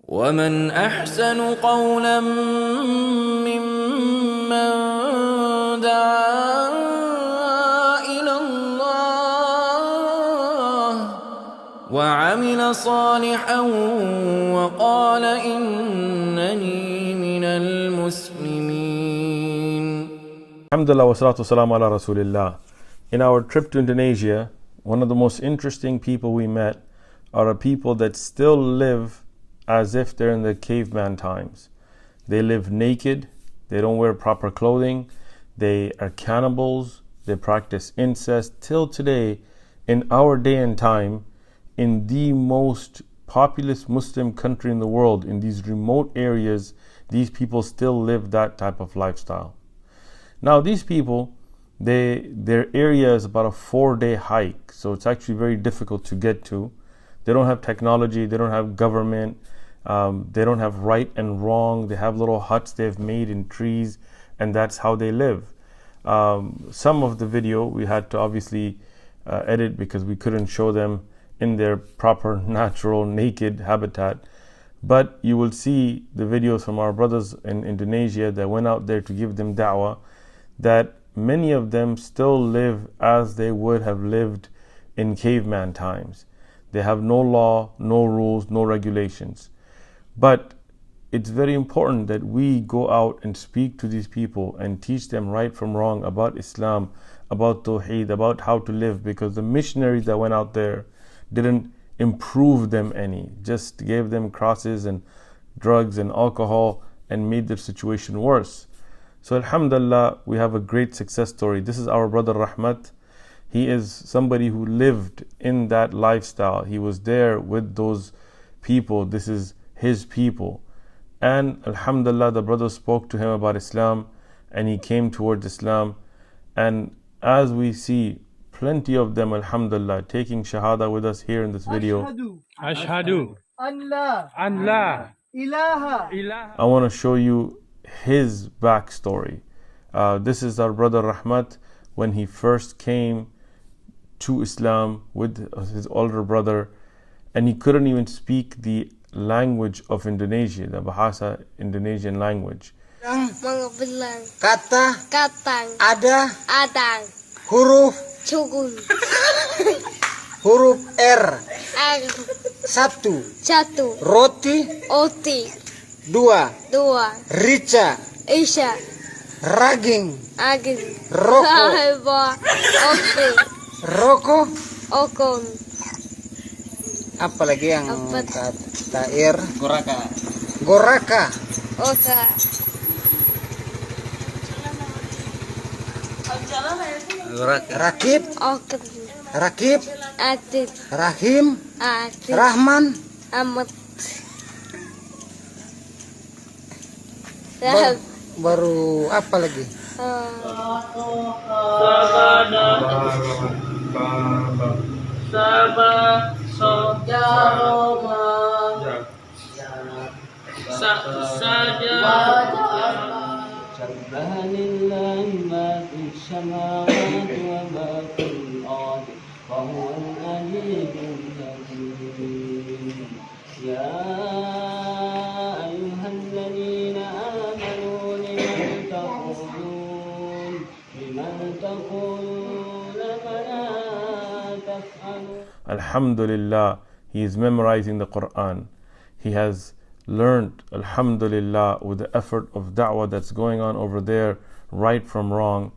ومن أحسن قولا ممن دعا إلى الله وعمل صالحا وقال إنني من المسلمين. Alhamdulillah wa salatu wassalamu ala Rasulillah. In our trip to Indonesia, one of the most interesting people we met are a people that still live as if they're in the caveman times. They live naked, they don't wear proper clothing, they are cannibals, they practice incest. Till today, in our day and time, in the most populous Muslim country in the world, in these remote areas, these people still live that type of lifestyle. Now these people, their area is about a 4-day hike, so it's actually very difficult to get to. They don't have technology, they don't have government, they don't have right and wrong. They have little huts they've made in trees, and that's how they live. Some of the video we had to obviously edit because we couldn't show them in their proper natural naked habitat. But you will see the videos from our brothers in Indonesia that went out there to give them da'wah, that many of them still live as they would have lived in caveman times. They have no law, no rules, no regulations. But it's very important that we go out and speak to these people and teach them right from wrong about Islam, about Tawheed, about how to live, because the missionaries that went out there didn't improve them any, just gave them crosses and drugs and alcohol and made their situation worse. So alhamdulillah, we have a great success story. This is our brother Rahmat. He is somebody who lived in that lifestyle. He was there with those people. This is his people. And alhamdulillah, the brother spoke to him about Islam and he came towards Islam. And as we see plenty of them, alhamdulillah, taking shahada with us here in this video. Ashhadu an la ilaha. I want to show you his backstory. This is our brother Rahmat when he first came to Islam with his older brother, and he couldn't even speak the language of Indonesia, the Bahasa Indonesian language. Kata, ada, huruf, huruf R, satu, roti, dua, rica, raging, rokok, apa lagi yang kata R? Goraka, rakib, rahim, rahman, baru apa lagi? Alhamdulillah, he is memorizing the Quran. He has learned, alhamdulillah, with the effort of da'wah that's going on over there, right from wrong.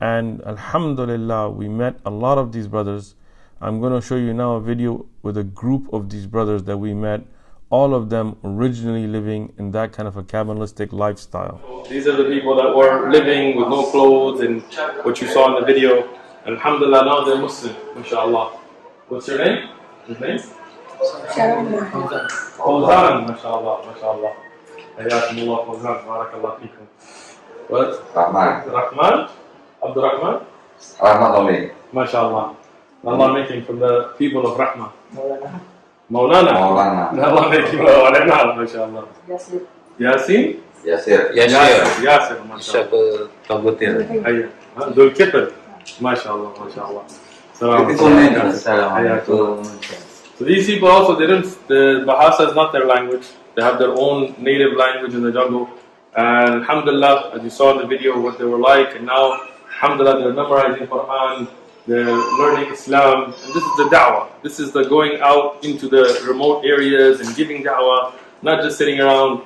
And alhamdulillah, we met a lot of these brothers. I'm going to show you now a video with a group of these brothers that we met, all of them originally living in that kind of a cabalistic lifestyle. These are the people that were living with no clothes and what you saw in the video. Alhamdulillah, now they're Muslim, mashallah. What's your name? His name? Fawzan, mashallah, mashallah. Hayakumullah Fawzan, barakallah fikum. What? Rahman? Abdul Rahman? Rahmat only. Mashallah. Allah make him from the people of Rahmah. Maulana. Allah make him Maulana, mashallah. Yasin? Yasir. Yasir, mashallah. Hayya. Dul Kifl. Mashallah, mashallah. Assalamualaikum. So these people also, the Bahasa is not their language. They have their own native language in the jungle. And alhamdulillah, as you saw in the video, what they were like. And now, alhamdulillah, they're memorizing Quran, they're learning Islam. And this is the da'wah. This is the going out into the remote areas and giving da'wah, not just sitting around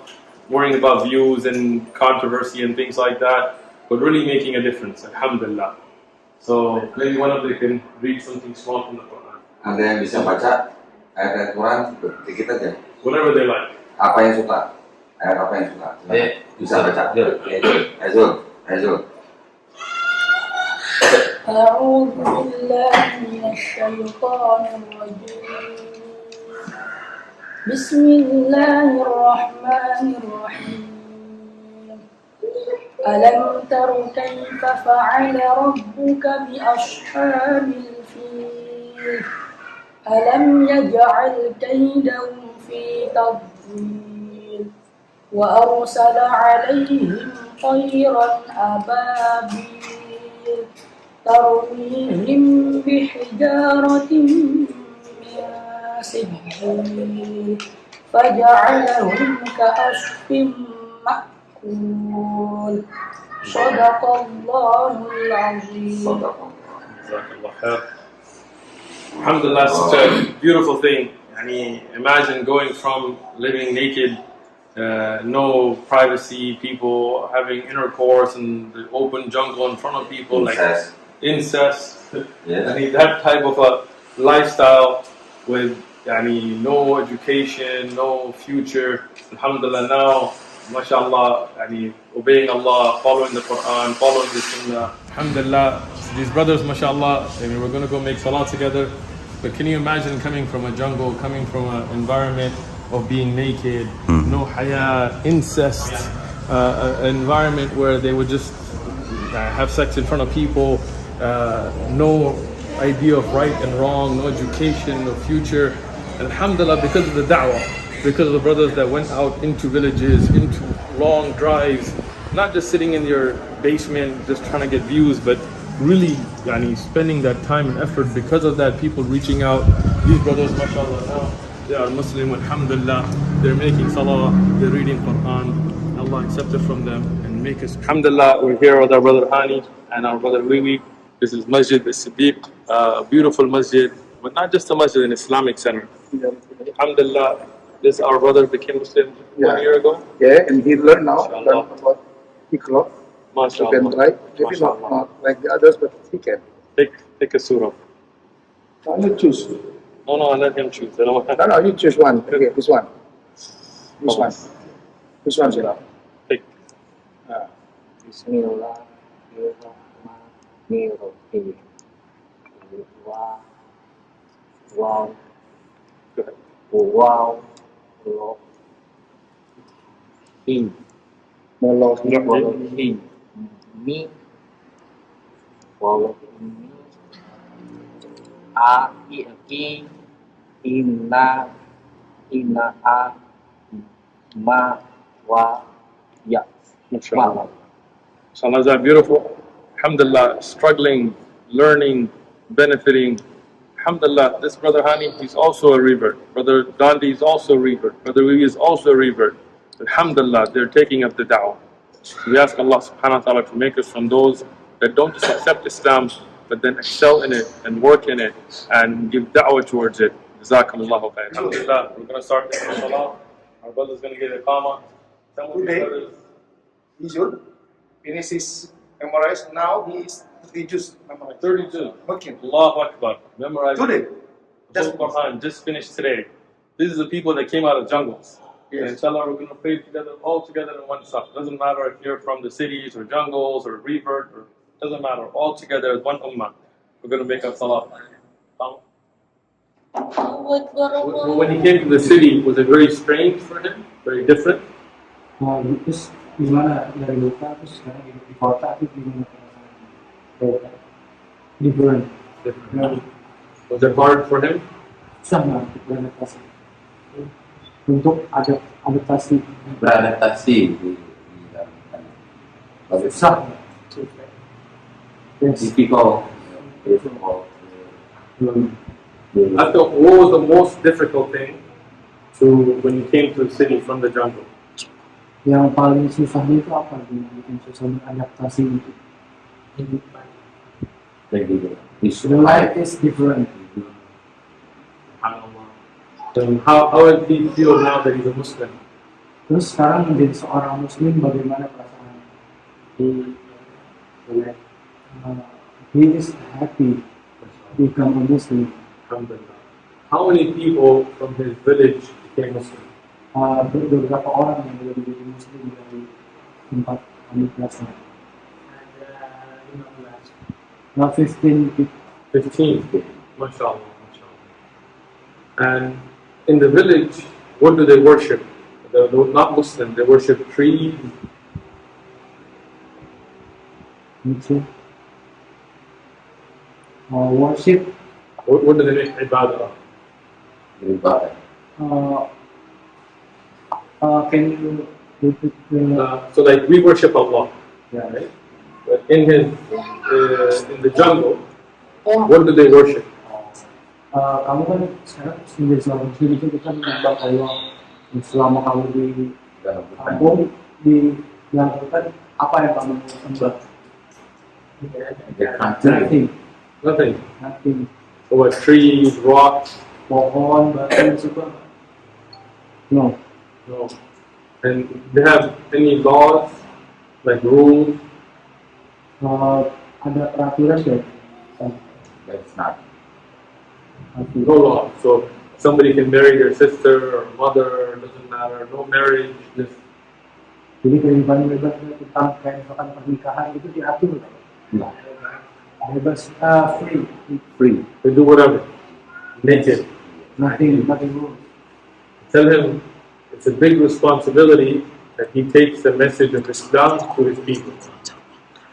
worrying about views and controversy and things like that, but really making a difference, alhamdulillah. So maybe one of them can read something small from the Quran. Ada yang bisa baca ayat-ayat Quran sedikit aja. Whatever they like. Apa yang suka? Ayat apa yang suka? Bisa baca. Azul. أعوذ بالله من الشيطان الرجيم بسم الله الرحمن الرحيم ألم تر كيف فعل ربك بأصحاب الفيل ألم يجعل كيدهم في تضليل وأرسل عليهم طيرا أبابيل ترميهم بحجارة من سجيل فجعلهم كعصف مأكول صدق الله العظيم. Alhamdulillah, such a beautiful thing. Imagine going from living naked, no privacy, people having intercourse in the open jungle in front of people, like incest. Yes. That type of a lifestyle with no education, no future. Alhamdulillah, now, mashallah, obeying Allah, following the Quran, following the Sunnah. Alhamdulillah, these brothers, mashallah, we're going to go make salah together. But can you imagine coming from a jungle, coming from an environment of being naked, no haya, incest, an environment where they would just have sex in front of people, no idea of right and wrong, no education, no future. And alhamdulillah, because of the da'wah, because of the brothers that went out into villages, into long drives, not just sitting in your basement just trying to get views, but really spending that time and effort. Because of that, people reaching out. These brothers, mashallah, now they are Muslim, alhamdulillah. They're making salah, they're reading Quran. Allah accept it from them and make us. Alhamdulillah, we're here with our brother Hani and our brother Wiwi. This is Masjid al-Siddiq, a beautiful masjid, but not just a masjid, an Islamic center. Alhamdulillah, this our brother became Muslim 1 year ago. Yeah, and he learned now, learn about Iqra. He MashaAllah. can write, maybe not like the others, but he can. Take a surah. Now you choose. No, let him choose. I don't want No, you choose one. Okay, this one. This one. This one, Sila. Take. Bismillahirrahmanirrahim. Wow. Go ahead. Wow. Wallahi. Mi. Wallahi. Aki. Inna. A. Ma. Wa. Ya. MashaAllah. Salah, is that beautiful? Alhamdulillah, struggling, learning, benefiting. Alhamdulillah, this brother Hani, he's also a revert. Brother Gandhi is also a revert. Brother Wiwi is also a revert. Alhamdulillah, they're taking up the da'wah. So we ask Allah subhanahu wa ta'ala to make us from those that don't just accept Islam, but then excel in it and work in it and give da'wah towards it. Jazakumullahu khair. Alhamdulillah, we're going to start this salah. Our brother's going to get a qama. Some of these brothers. He should finish his memorize. Now he is 30 juz memorized. 32. Okay. Allahu Akbar. Memorize Today. the whole Quran, just finished today. These are the people that came out of jungles. Yes. And inshallah, we're going to pray together, all together in one shop. Doesn't matter if you're from the cities or jungles or revert, or doesn't matter. All together as one ummah. We're going to make a salah. When he came to the city, was it very strange for him? Very different? Terus gimana dari luka terus sekarang hidup di kota itu gimana perasaannya? Different. Was it hard for him? Sama beradaptasi. Untuk adaptasi. Beradaptasi di dalam Susah. Yes. difficult. After, what was the most difficult thing when you came to the city from the jungle? Yang paling susah itu apa? Yang susah beradaptasi itu. The life is different. How does he feel now that he's a Muslim? Terus sekarang menjadi seorang Muslim, bagaimana perasaan? He is happy to become a Muslim. How many people from his village became Muslim? Beberapa orang yang sudah menjadi Muslim dari tempat kami kelasnya. 15 people. 15. MashaAllah. And in the village, what do they worship? They're not Muslim, they worship trees. Worship. What do they make ibadah of? Can you repeat? So like we worship Allah, right? But in the jungle, what do they worship? Kamu kan sekarang menjadi seorang Muslim itu kita menyembah Allah. Selama kamu di kampung dilakukan apa yang kamu sembah? Nothing. So what, trees, rocks? Pohon, batu, suka? No. And they have any laws, like rules? Ada peraturan ya? That's not. No law. So somebody can marry their sister or mother, doesn't matter, no marriage, just... Jadi kehidupan bebas tentang kayak misalkan pernikahan itu diatur kan? No. Bebas, free. They do whatever. Naked. Nothing rules. Tell him it's a big responsibility that he takes the message of Islam to his people.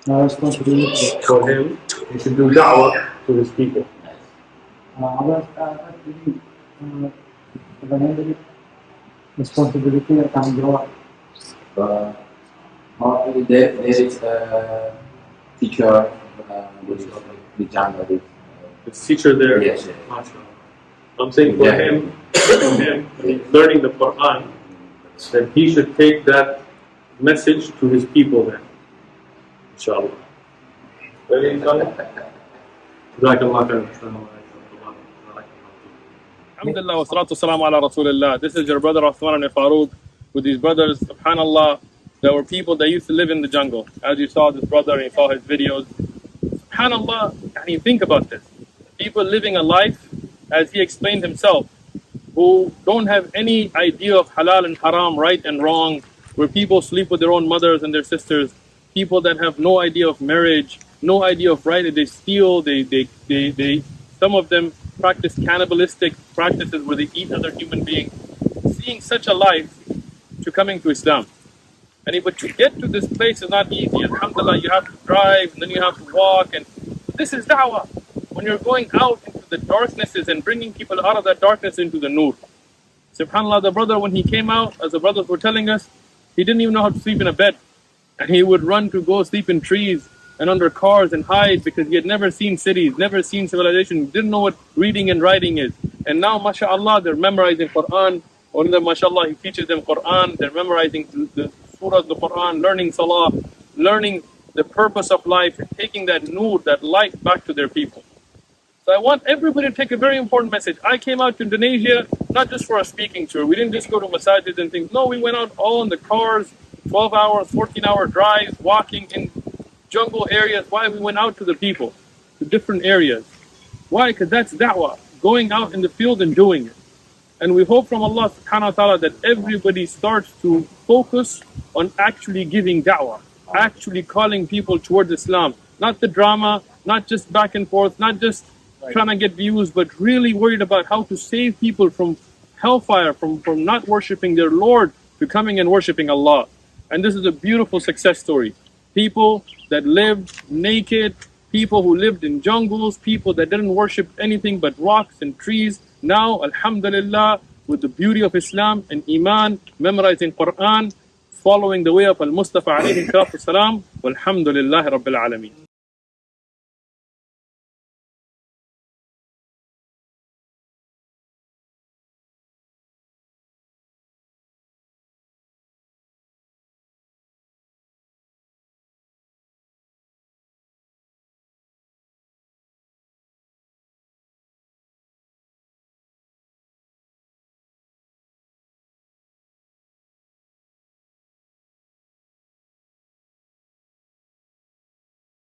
Responsibility. For him, he should do da'wah to his people. Responsibility yang tanggung jawab. There is a teacher the jungle. It's teacher there. Yes. I'm saying for him, when he's learning the Quran, that he should take that message to his people then. Inshallah. Alhamdulillah wa salatu wassalamu ala Rasulillah. This is your brother Uthman ibn Farooq with these brothers, subhanallah. There were people that used to live in the jungle. As you saw this brother and you saw his videos. Subhanallah, and you think about this. People living a life, as he explained himself, who don't have any idea of halal and haram, right and wrong, where people sleep with their own mothers and their sisters, people that have no idea of marriage, no idea of right, they steal, some of them practice cannibalistic practices where they eat other human beings. Seeing such a life to coming to Islam. But to get to this place is not easy. Alhamdulillah, you have to drive, and then you have to walk, and this is da'wah. When you're going out into the darknesses and bringing people out of that darkness into the nur. SubhanAllah, the brother, when he came out, as the brothers were telling us, he didn't even know how to sleep in a bed. And he would run to go sleep in trees and under cars and hide because he had never seen cities, never seen civilization, didn't know what reading and writing is. And now, mashallah, they're memorizing Quran. Or mashallah, he teaches them Quran. They're memorizing the surahs of the Quran, learning salah, learning the purpose of life, and taking that nur, that light back to their people. So I want everybody to take a very important message. I came out to Indonesia not just for a speaking tour. We didn't just go to masajid and things. No, we went out all in the cars, 12 hours, 14-hour drives, walking in jungle areas. Why? We went out to the people, to different areas. Why? Because that's da'wah, going out in the field and doing it. And we hope from Allah subhanahu wa ta'ala that everybody starts to focus on actually giving da'wah, actually calling people towards Islam. Not the drama, not just back and forth, not just trying to get views, but really worried about how to save people from hellfire, from not worshipping their Lord to coming and worshipping Allah. And this is a beautiful success story. People that lived naked, people who lived in jungles, people that didn't worship anything but rocks and trees. Now, alhamdulillah, with the beauty of Islam and Iman, memorizing Quran, following the way of Al-Mustafa alayhi salatu wasalam, walhamdulillahi rabbil alameen.